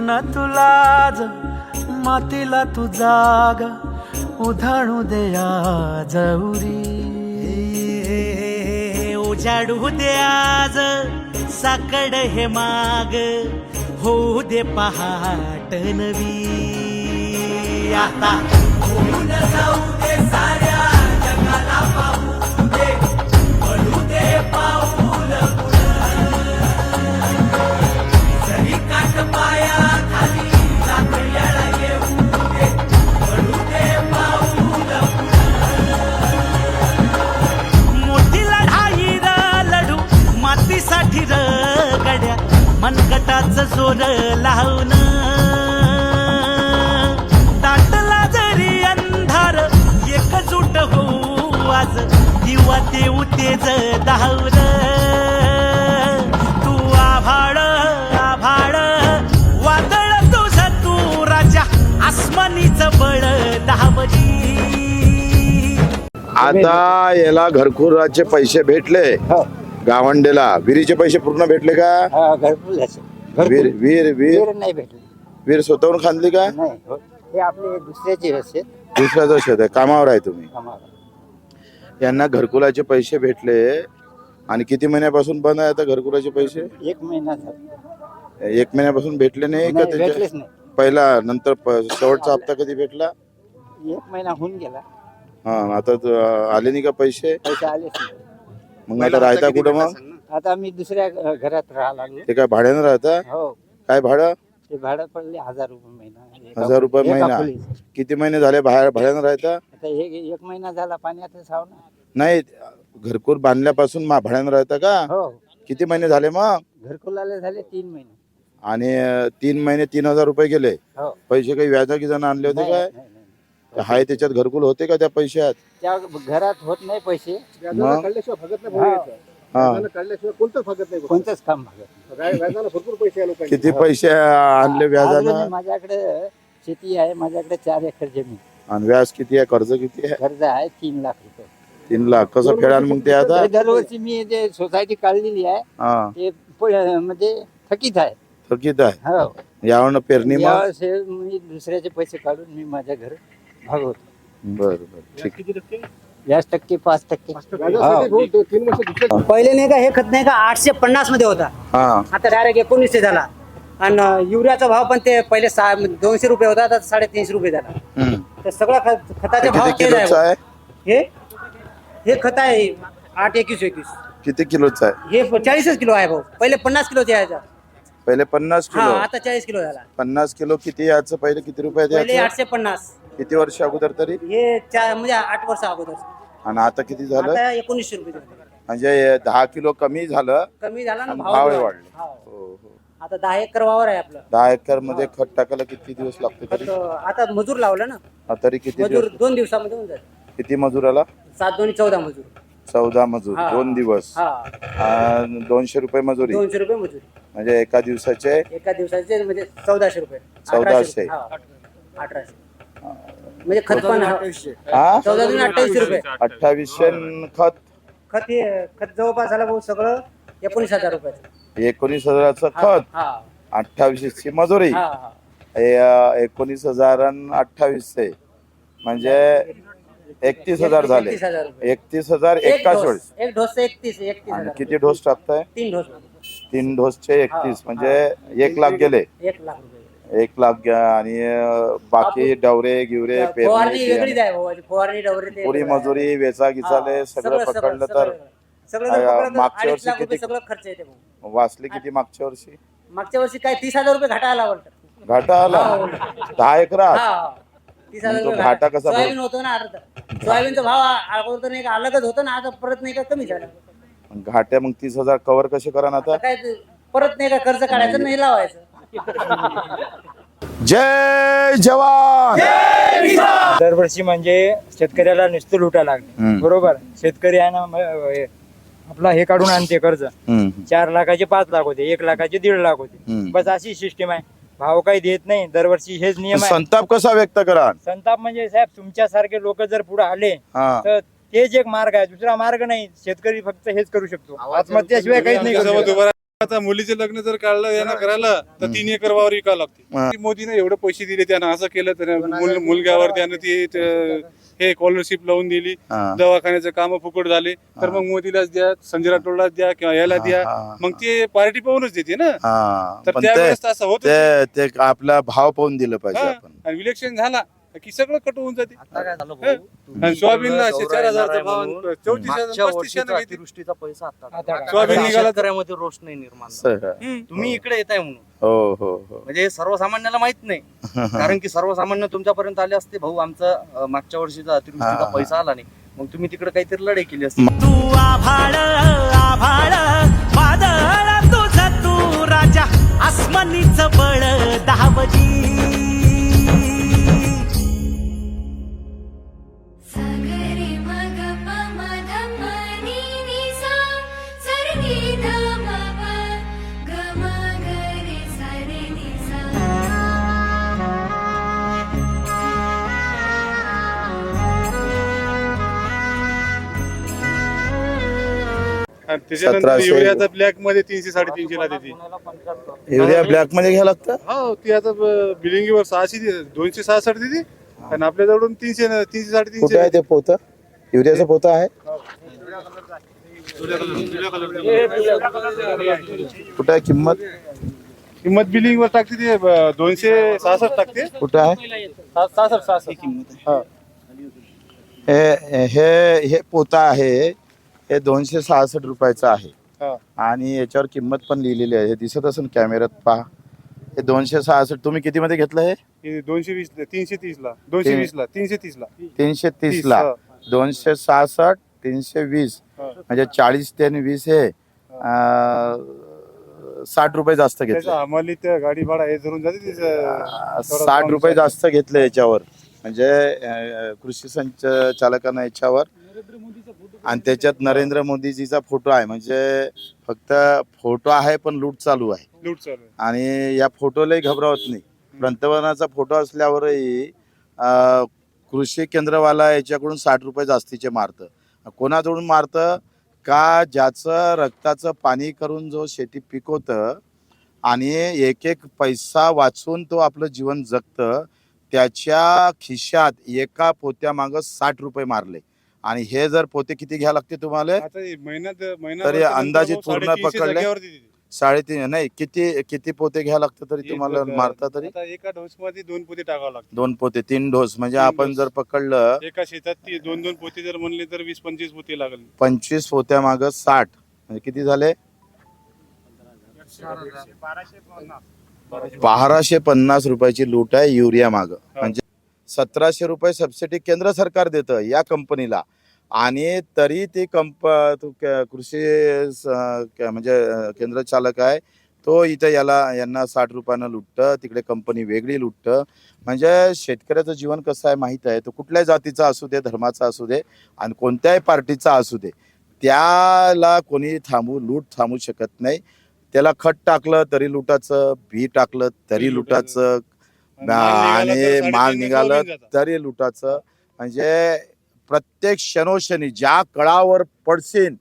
न तुलाज मातीला तू जाग उधाणू दे आज उरी उजाडू दे आज साकड हे माग होऊ दे पहाट नवी आता होऊन जाऊ दे साऱ्या जगाला पाहू दे पडू दे पाऊल जरी काट पाया खाली लाकड्याला येऊ दे पडू दे पाऊल मोठी लढाई लढू मातीसाठी गड्या मनगटाचं जोर लावून दाटला जरी अंधार एकजूट होऊ आज दिवा देऊ तेज धावर तू आभाळ आभाळ वादळ तुझं तू राजा आसमानीच बळ धावली. आता याला घरकुलाचे पैसे भेटले गावंडेला. विहिरीचे पैसे पूर्ण भेटले का? वीर वीर वीर नाही भेटले. वीर स्वतःहून खांदली का? नाही, हे आपले दुसऱ्याचे रस्ते दुसऱ्याचं शेत आहे. कामावर आहे तुम्ही. यांना घरकुलाचे पैसे भेटले आणि किती महिन्यापासून बंद आहे आता घरकुलाचे पैसे? 1 महिना झाला. 1 महिन्यापासून भेटले नाही का? भेटलेच त्याच्या नाही. पहिला नंतर शेवटचा हप्ता कधी भेटला? 1 महिना होऊन गेला. हा आता आले नाही का पैसे? पैसे आलेच नाही. मग आता राहता कुठं? मग आता आम्ही दुसऱ्या घरात राहायला लागलो. ते काय भाड्यानं राहता? हो. काय भाडं? ते भाडं पडले 1000 रुपये महिना. 1000 रुपये एका महिना. खोलीचं. किती महिने झाले भाड्यानं राहता? आता हे 1 महिना झाला पाण्यातच साव ना. नाही, घरकुल बांधल्यापासून भाड्यानं राहता का? हो. किती महिने झाले मग? घरकुलाला झाले 3 महिने. आणि 3 महिने 3000 रुपये गेले. हो. पैसे काही व्याजा की जण आणले होते नाही, काय? नाही, नाही. हाय त्याच्यात घरकुल होते का त्या पैशात? त्या घरात होत नाही पैसे. मग? कोणतंच काम भागत. किती पैसे आणले व्याजानं? अजून माझ्याकडे शेती आहे. माझ्याकडे 4 एकर जमीन. आणि व्याज किती आहे? कर्ज किती आहे? कर्ज आहे 3 लाख रुपये. 3 लाख. कसं फेडाल मग ते आता? दरवर्षी मी जे सोसायटी काढलेली आहे हा, ते म्हणजे थकीत आहे. थकीत आहे. हो. यावरनं पेरणी मग? यावेळेस मी दुसऱ्याचे पैसे काढून मी माझ्या घर भागवतो. बर बर ठीक. व्याज टक्के 5%. पहिले नाही का हे खत नाही का 850 मध्ये होता. हा, आता डायरेक्ट 1900 झाला. आणि युरियाचा भाव पण ते पहिले 200 रुपये होता, आता 350 रुपये झाला. हम्म. तर सगळा खताचे भाव किती तेच किलोचा आहे. आहे? हे खत आहे 8-21-21. किती किलोचा आहे? हे 40 किलो आहे भाऊ. पहिले 50 किलोचे यायचा. पहिले 50 हा, किलो. आता 40 किलो झाला. 50 किलो किती याचं? पहिले किती रुपये पहिले द्यायचं? 850. किती वर्ष अगोदर तरी? हे म्हणजे 8 वर्ष अगोदर. आणि आता किती झालं? आता 1900 रुपये झाले. म्हणजे 10 किलो कमी झालं कमी झाला ना आणि भाव भाव बी वाढले. हा. हो हो. आता 10 एकर वावर आहे आपलं. 10 एकर मध्ये खत टाकायला किती दिवस लागते तरी? खत आता मजूर लावलं ना. तरी किती मजूर दिवस? 2 दिवसामध्ये होऊन जाईल. किती मजुराला? 7 दोन्ही 14 मजूर. 14 मजूर. हा. 2 दिवस. हा, 200 रुपये मजुरी. 200 रुपये मजुरी. म्हणजे एका दिवसाचे एका दिवसाचे म्हणजे 1400 रुपये. 1400. 1800. म्हणजे खत पण हा 14-28 रुपये. 2800 खत. खत जवळपास झालं भाऊ सगळं 19,000 रुपये. 19,000चं खत. 2800ची मजुरी. 19,000 आणि 2800 म्हणजे 31,000 झाले. 31,000 रुपये. 31,000 एका वेळेस. एक डोस 31 आणि किती डोस टाकताय? 3 डोस. 3 डोसचे 31 म्हणजे 1 लाख गेले. 1 लाख रुपये. 1 लाख आणि बाकी डवरे गिवरे फवारणी वेगळीच पेरणी आहे भाऊ. फवारणी डवरे ते पुरी मजुरी वेचा गिचाले सगळं पकडलं तर सगळं जर पकडलं तर मागच्या 2.5 वर्षी लाख रुपये किती? सगळं खर्च येते भाऊ. वाचले किती मागच्या वर्षी? मागच्या वर्षी काय 30,000 रुपये घाटा आला वाटतं. घाटा आला 10 एकरात. हा, 30,000 तो रुपये घाटा कसा सोयाबीन होतो ना अर्ध. सोयाबीनचा भाव अगोदर नाही का अलगच होतो ना, आता परत नाही का कमी झाला. घाट्या मग 30,000 कव्हर कसे करा आता? आता काय परत नाही का कर्ज काढायचं नाही लावायचं. जय जवान. दरवर्षी म्हणजे शेतकऱ्याला नुसतं लुटा लागले. बरोबर. शेतकरी आहे ना आपला हे काढून आणते कर्ज. 4 लाखाचे 5 लाख होते, 1 लाखाचे 1.5 लाख होते. बस अशी सिस्टीम आहे. भाव काही देत नाही दरवर्षी. हेच नियम आहे. संताप कसा व्यक्त करा? संताप म्हणजे साहेब तुमच्यासारखे लोक जर पुढे आले तर तेच एक मार्ग आहे. दुसरा मार्ग नाही. शेतकरी फक्त हेच करू शकतो. आत्महत्याशिवाय काहीच नाही करू शकत. आता मुलीचे लग्न जर काढलं यांना करायला तर 3 एकर वावर विकावं लागते. मोदीने एवढे पैसे दिले, त्यानं असं केलं, त्यानं मुलग्यावर त्यानं ती हे स्कॉलरशिप लावून दिली, दवाखान्याचे काम फुकट झाले, तर मग मोदीलाच द्या, संजय राठोडलाच द्या किंवा याला द्या, मग ते पार्टी पाहूनच देते ना. तर त्यावेळेस असं होत ते आपला भाव पाहून दिलं पाहिजे आपण. आणि इलेक्शन झाला की सगळं कट होऊन जाते. आणि सोयाबीनला 4,000चा भाव 34,000 अतिवृष्टीचा पैसा आता सोयाबीन निघाला. शेतकऱ्यामध्ये रोष नाही निर्माण. तुम्ही इकडे येताय म्हणून हो हो हो. म्हणजे सर्वसामान्याला माहित नाही, कारण की सर्वसामान्य तुमच्यापर्यंत आले असते, भाऊ आमचा मागच्या वर्षीचा अतिवृष्टीचा पैसा आला नाही, मग तुम्ही तिकडे काहीतरी लढाई केली असते. तू आभाळ आभाळ वादळ तुझ तू राजा आसमानीच बळ दहावजी. त्याच्यानंतर 1700 युरियाचा ब्लॅक मध्ये 300-350 ला देते. युरिया ब्लॅक मध्ये घ्यायला लागतं. हो, ती आता बिलिंगवर 266 देते आणि आपल्याजवळून 300-300-350. कुठे आहे ते पोतं? युरियाचं पोतं आहे कुठे आहे? किंमत बिलिंग वर टाकते ते 266 टाकते. कुठे आहे? 66 किंमत. हे पोता आहे, हे 266 रुपयाचं आहे आणि याच्यावर किंमत पण लिहिलेली आहे. हे दिसत असेल कॅमेऱ्यात, पहा. हे 266. तुम्ही किती मध्ये घेतलं? हे 220 330 ला 220 ला 330 ला 330 ला 266 320 म्हणजे 40 ते 20 हे 60 रुपये जास्त घेतले. आम्हाला त्या गाडी भाडा हे धरून जाते 60 रुपये जास्त घेतले याच्यावर, म्हणजे कृषी संचालकांना याच्यावर. आणि त्याच्यात नरेंद्र मोदीजीचा फोटो आहे, म्हणजे फक्त फोटो आहे पण लूट चालू आहे. आणि या फोटोलाही घबरावत नाही. पंतप्रधानाचा फोटो असल्यावरही कृषी केंद्रवाला याच्याकडून 60 रुपये जास्तीचे मारतं. कोणाकडून मारतं का? ज्याचं रक्ताचं पाणी करून जो शेती पिकवतं आणि एक एक पैसा वाचून तो आपलं जीवन जगतं, त्याच्या खिशात एका पोत्यामागं 60 रुपये मारले. आणि हे जर पोते किती घ्यायला लागते तुम्हाला? तरी अंदाजित पूर्ण पकडले 3.5 नाही, किती पोते घ्यायला लागतं तरी तुम्हाला मारता? तरी एका डोस मध्ये 2 पोते टाकावं लागतं. 2 पोते 3 डोस, म्हणजे आपण जर पकडलं एका शेतात 2-2 पोते जर म्हणले तर 20-25 पोते लागले. 25 पोत्या माग 60 म्हणजे किती झाले? 1250 रुपयाची लूट आहे युरिया माग. म्हणजे 1700 रुपये सबसिडी केंद्र सरकार देतं या कंपनीला, आणि तरी ती कृषी म्हणजे केंद्र चालक आहे तो इथं यांना 60 रुपयानं लुटतं, तिकडे कंपनी वेगळी लुटतं. म्हणजे शेतकऱ्याचं जीवन कसं आहे माहीत आहे. तो कुठल्याही जातीचा असू दे, धर्माचा असू दे आणि कोणत्याही पार्टीचा असू दे, त्याला कोणी लूट थांबू शकत नाही. त्याला खत टाकलं तरी लुटाचं, बी टाकलं तरी लुटाचं, आणि माल निघालं तरी लुटाचं. म्हणजे प्रत्येक क्षणोक्षणी ज्या कळावर पडशील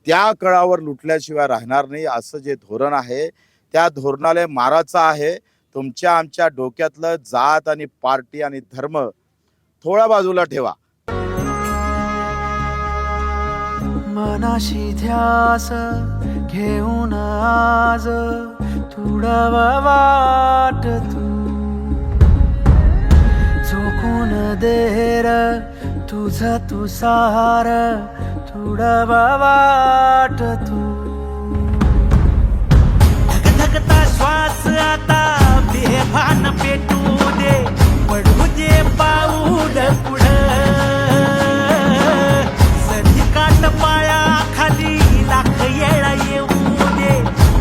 त्या कळावर लुटल्याशिवाय राहणार नाही, असं जे धोरण आहे त्या धोरणाला मारायचं आहे. तुमच्या आमच्या डोक्यातलं जात आणि पार्टी आणि धर्म थोडा बाजूला ठेवा. मनाशी ध्यास घेऊन आज तुडवा वाट तू झोकून देर तुझ तू सार तुडवा वाट तू. धगधगता श्वास आता बेभान पेटू दे, पडू दे पाऊल पुढं, सधी काट पाया खाली लाख येळा येऊ दे,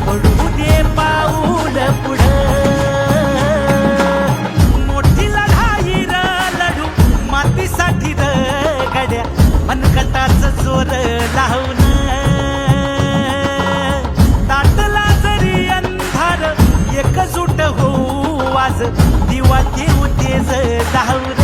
पडू दे पाऊल पुढं. मोठी लढाई र लढू मातीसाठी र गड्या, मनकटाच जोर लावून ताटला जरी अंधार एकजूट होऊ आज, दिवा देऊ तेज दाऊर.